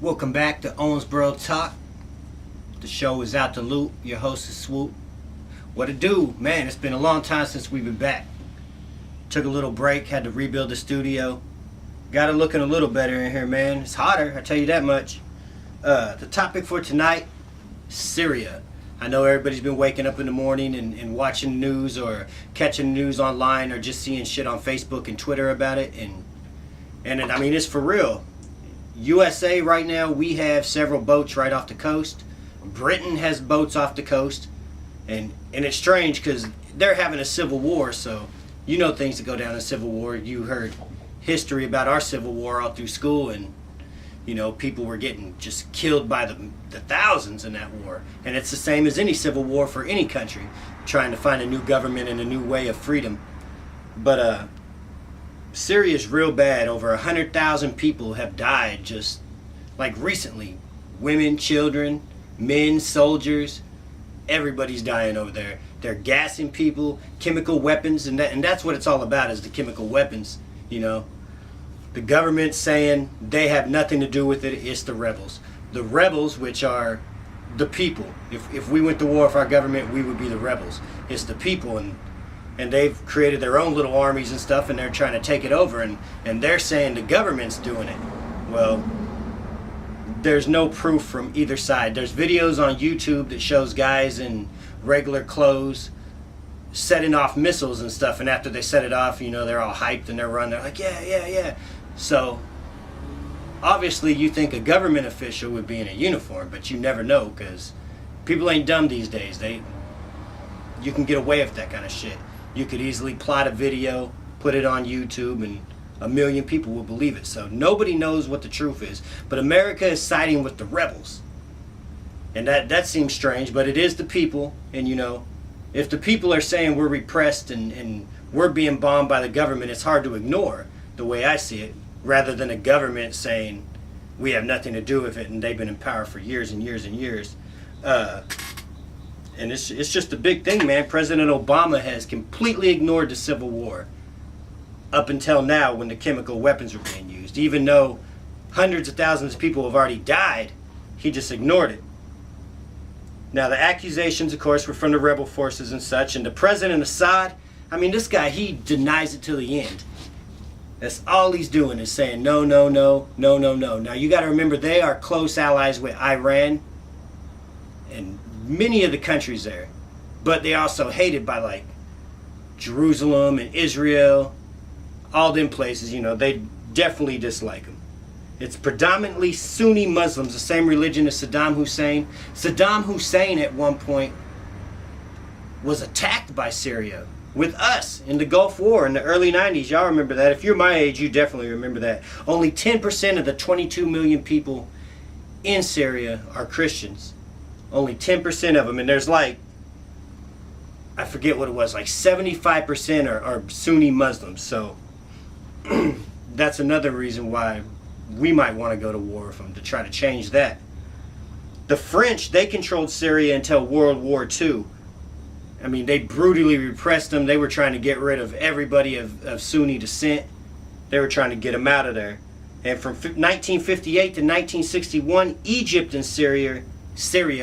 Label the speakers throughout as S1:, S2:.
S1: Welcome back to Owensboro Talk. The show is Out the Loop. Your host is Swoop. What it do? Man, it's been a long time since we've been back. Took a little break, had to rebuild the studio. Got it looking a little better in here, man. It's hotter, I tell you that much. The topic for tonight, Syria. I know everybody's been waking up in the morning and watching the news or catching the news online or just seeing shit on Facebook and Twitter about it. And I mean, it's for real. USA right now, we have several boats right off the coast. Britain has boats off the coast. And it's strange because they're having a civil war, so you know things that go down in civil war. You heard history about our civil war all through school, and you know, people were getting just killed by the thousands in that war. And it's the same as any civil war for any country, trying to find a new government and a new way of freedom. But Syria is real bad. Over 100,000 people have died just like recently. Women, children, men, soldiers, everybody's dying over there. They're gassing people, chemical weapons, and that's what it's all about, is the chemical weapons, you know. The government's saying they have nothing to do with it. It's the rebels. The rebels, which are the people. If we went to war with our government, we would be the rebels. It's the people, and they've created their own little armies and stuff, and they're trying to take it over, and they're saying the government's doing it. Well, there's no proof from either side. There's videos on YouTube that shows guys in regular clothes setting off missiles and stuff, and after they set it off, you know, they're all hyped and they're running. They're like, yeah. So obviously you think a government official would be in a uniform, but you never know, because people ain't dumb these days. You can get away with that kind of shit. You could easily plot a video, put it on YouTube, and 1 million people will believe it. So nobody knows what the truth is. But America is siding with the rebels. And that seems strange, but it is the people. And you know, if the people are saying we're repressed and we're being bombed by the government, it's hard to ignore, the way I see it, rather than a government saying we have nothing to do with it and they've been in power for years and years and years. And it's just a big thing, man. President Obama has completely ignored the Civil War up until now, when the chemical weapons were being used. Even though hundreds of thousands of people have already died, he just ignored it. Now, the accusations, of course, were from the rebel forces and such. And the President Assad, I mean, this guy, he denies it till the end. That's all he's doing, is saying no. Now, you got to remember, they are close allies with Iran and many of the countries there. But they also hated by, like, Jerusalem and Israel, all them places, you know, they definitely dislike them. It's predominantly Sunni Muslims, the same religion as Saddam Hussein. Saddam Hussein at one point was attacked by Syria with us in the Gulf War in the early 90s. Y'all remember that. If you're my age, you definitely remember that. Only 10% of the 22 million people in Syria are Christians. Only 10% of them. And there's like, I forget what it was, like 75% are Sunni Muslims. So that's another reason why we might want to go to war with them, to try to change that. The French, they controlled Syria until World War II. I mean, they brutally repressed them. They were trying to get rid of everybody of Sunni descent. They were trying to get them out of there. And from 1958 to 1961, Egypt and Syria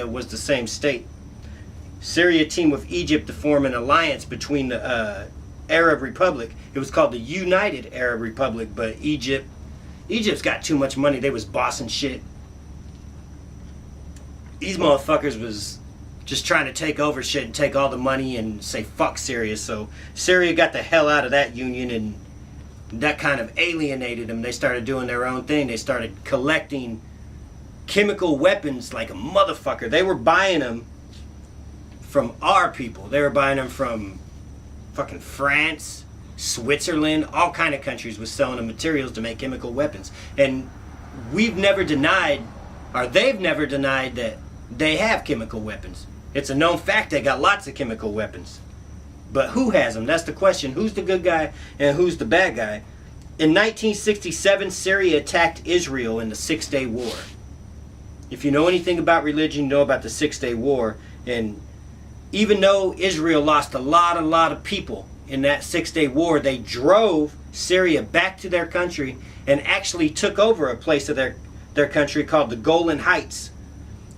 S1: was the same state. Syria teamed with Egypt to form an alliance between the Arab Republic. It was called the United Arab Republic, but Egypt's got too much money. They was bossing shit. These motherfuckers was just trying to take over shit and take all the money and say fuck Syria. So Syria got the hell out of that union, and that kind of alienated them. They started doing their own thing. They started collecting chemical weapons like a motherfucker. They were buying them from our people. They were buying them from fucking France, Switzerland, all kind of countries was selling them materials to make chemical weapons. And we've never denied, or they've never denied, that they have chemical weapons. It's a known fact they got lots of chemical weapons. But who has them? That's the question. Who's the good guy and who's the bad guy? In 1967, Syria attacked Israel in the Six-Day War. If you know anything about religion, you know about the Six-Day War. And even though Israel lost a lot of people in that Six-Day War, they drove Syria back to their country and actually took over a place of their their country called the Golan Heights.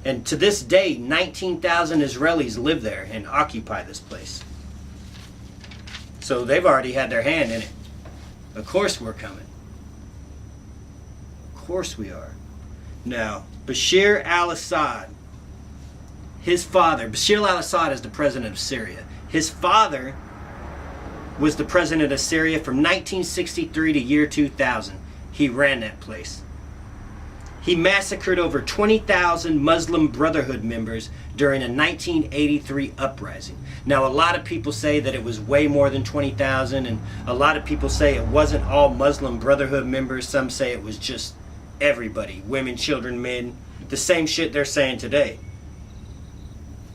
S1: And to this day, 19,000 Israelis live there and occupy this place. So they've already had their hand in it. Of course we're coming. Of course we are. Now, Bashar al-Assad, his father, Bashar al-Assad is the president of Syria. His father was the president of Syria from 1963 to year 2000. He ran that place. He massacred over 20,000 Muslim Brotherhood members during a 1983 uprising. Now, a lot of people say that it was way more than 20,000, and a lot of people say it wasn't all Muslim Brotherhood members. Some say it was just everybody, women, children, men, the same shit they're saying today.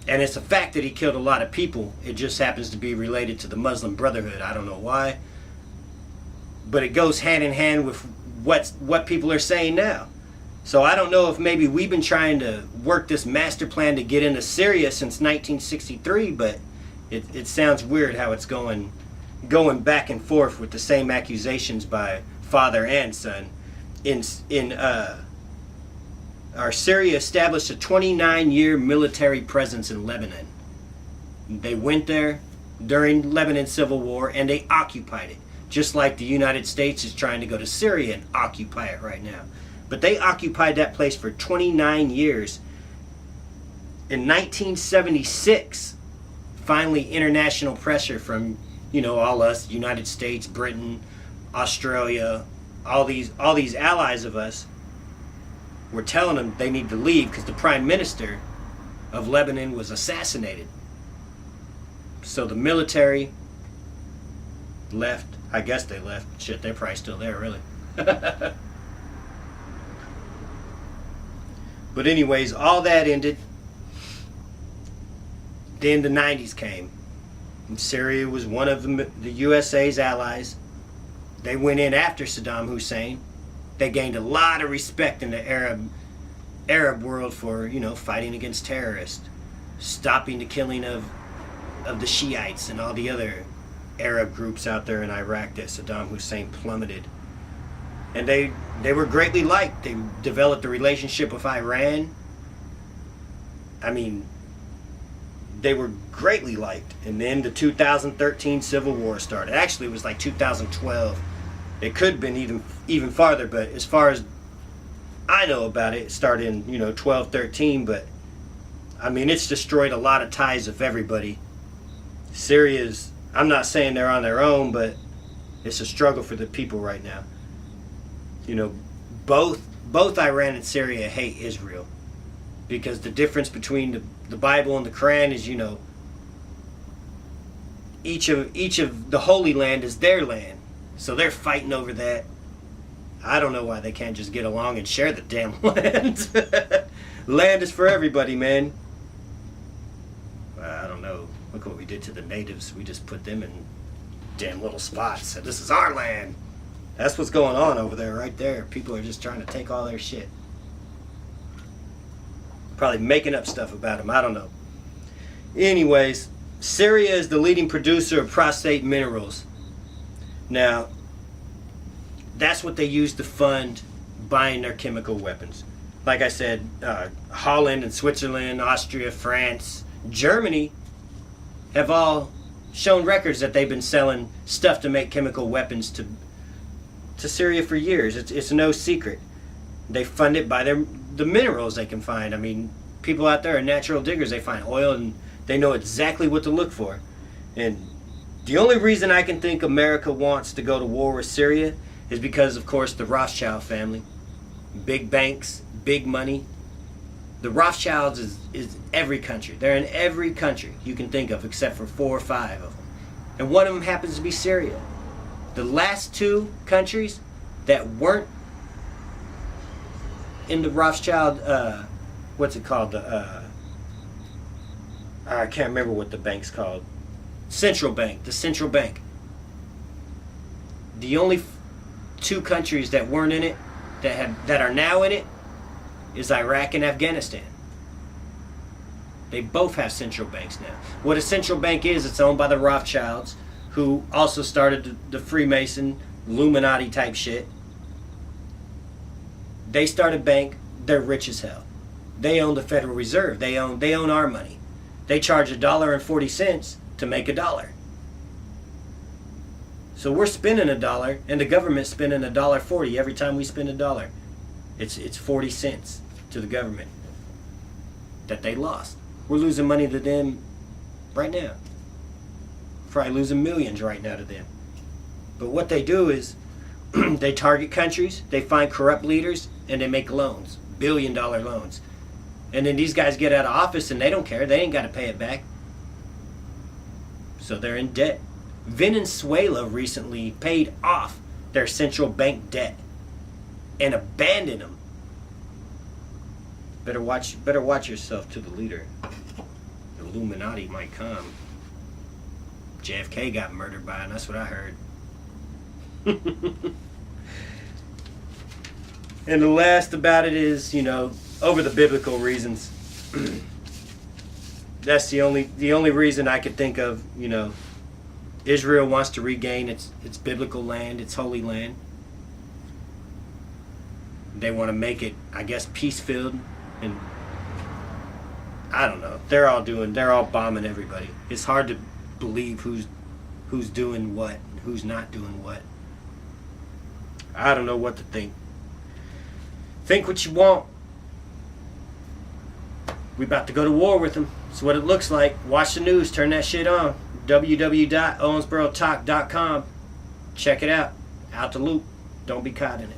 S1: And it's a fact that he killed a lot of people. It just happens to be related to the Muslim Brotherhood. I don't know why. But it goes hand in hand with what people are saying now. So I don't know if maybe we've been trying to work this master plan to get into Syria since 1963, but it sounds weird how it's going back and forth with the same accusations by father and son. Our Syria established a 29-year military presence in Lebanon. They went there during Lebanon's civil war and they occupied it, just like the United States is trying to go to Syria and occupy it right now. But they occupied that place for 29 years. In 1976, finally international pressure from, all us, United States, Britain, Australia, all these allies of us, were telling them they need to leave because the prime minister of Lebanon was assassinated. So the military left. I guess they left. Shit, they're probably still there, really. But anyways, all that ended. Then the 90s came. And Syria was one of the USA's allies. They went in after Saddam Hussein. They gained a lot of respect in the Arab world for, fighting against terrorists, stopping the killing of the Shiites and all the other Arab groups out there in Iraq that Saddam Hussein plummeted. And they were greatly liked. They developed a relationship with Iran. I mean, they were greatly liked. And then the 2013 Civil War started. Actually, it was like 2012. It could have been even farther, but as far as I know about it, it started in 12, 13. But I mean, it's destroyed a lot of ties of everybody. Syria's, I'm not saying they're on their own, but it's a struggle for the people right now. Both Iran and Syria hate Israel because the difference between the Bible and the Quran is, each of the Holy Land is their land. So they're fighting over that. I don't know why they can't just get along and share the damn land. Land is for everybody, man. I don't know. Look what we did to the natives. We just put them in damn little spots. Said, this is our land. That's what's going on over there, right there. People are just trying to take all their shit. Probably making up stuff about them. I don't know. Anyways, Syria is the leading producer of phosphate minerals. Now, that's what they use to fund buying their chemical weapons. Like I said, Holland and Switzerland, Austria, France, Germany have all shown records that they've been selling stuff to make chemical weapons to Syria for years. It's no secret. They fund it by the minerals they can find. I mean, people out there are natural diggers. They find oil and they know exactly what to look for. And the only reason I can think America wants to go to war with Syria is because, of course, the Rothschild family. Big banks, big money. The Rothschilds is every country. They're in every country you can think of except for 4 or 5 of them. And one of them happens to be Syria. The last 2 countries that weren't in the Rothschild, what's it called? I can't remember what the bank's called. Central Bank, the Central Bank. The only 2 countries that weren't in it, that are now in it, is Iraq and Afghanistan. They both have central banks now. What a central bank is, it's owned by the Rothschilds, who also started the Freemason, Illuminati type shit. They start a bank. They're rich as hell. They own the Federal Reserve. They own our money. They charge $1.40 to make $1. So we're spending $1, and the government's spending $1.40 every time we spend $1. It's 40 cents to the government that they lost. We're losing money to them right now. Probably losing millions right now to them. But what they do is they target countries, they find corrupt leaders, and they make loans, billion-dollar loans. And then these guys get out of office and they don't care. They ain't got to pay it back. So they're in debt. Venezuela recently paid off their central bank debt and abandoned them. Better watch yourself to the leader. The Illuminati might come. JFK got murdered by him, that's what I heard. And the last about it is, over the biblical reasons. That's the only reason I could think of. Israel wants to regain its biblical land, its holy land. They want to make it, I guess, peace-filled, and I don't know. They're all bombing everybody. It's hard to believe who's doing what and who's not doing what. I don't know what to think. Think what you want. We about to go to war with them. That's what it looks like. Watch the news. Turn that shit on. www.owensborotalk.com. Check it out. Out the loop. Don't be caught in it.